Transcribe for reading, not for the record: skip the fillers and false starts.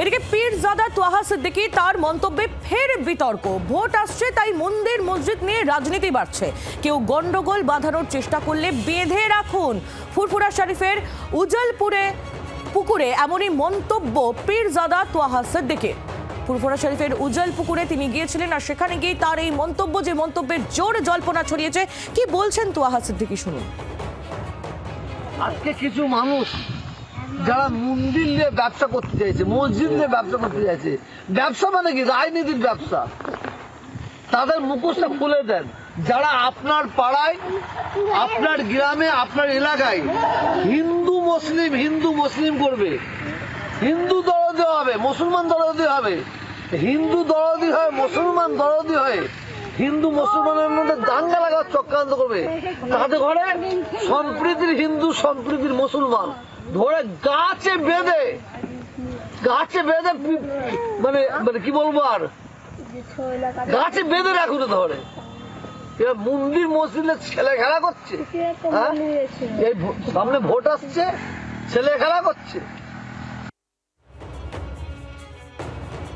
এদিকে পীরজাদা তোহা সিদ্দিকী তার মন্তব্যে ফের বিতর্ক। ভোট আসছে তাই মন্দির মসজিদ নিয়ে রাজনীতি বাড়ছে, কেউ গন্ডগোল বাঁধানোর চেষ্টা করলে বেঁধে রাখুন। ফুরফুরা শরীফের উজলপুরে পুকুরে এমনই মন্তব্য পীরজাদা তোহা সিদ্দিকীর। ফুরফুরা শরীফের উজল পুকুরে তিনি গিয়েছিলেন, আর সেখানে গিয়ে তার এই মন্তব্য, যে মন্তব্যের জোর জল্পনা ছড়িয়েছে। কি বলছেন তোহা সিদ্দিকী শুনুন। আজকে কিছু মানুষ যারা মন্দির নিয়ে ব্যবসা করতে চাইছে, মসজিদ নিয়ে ব্যবসা করতে চাইছে, ব্যবসা মানে কি রাজনীতির ব্যবসা, তাদের মুখোশটা খুলে দেন। যারা আপনার পাড়ায়, আপনার গ্রামে, আপনার এলাকায় হিন্দু মুসলিম করবে, হিন্দু দরদি হবে, মুসলমান দরদি হবে, হিন্দু দরদি হয়, মুসলমান দরদি হয়, হিন্দু মুসলমানের মধ্যে দাঙ্গা লাগার চক্রান্ত করবে, তাদের ঘরে সম্প্রীতির হিন্দু সম্প্রীতির মুসলমান ধরে গাছে বেঁধে মানে মানে কি বলবো, আর গাছে বেঁধে রাখুন ধরে। মন্দির মসজিদে ছেলে খেলা করছে, হ্যাঁ, এই সামনে ভোট আসছে, ছেলে খেলা করছে।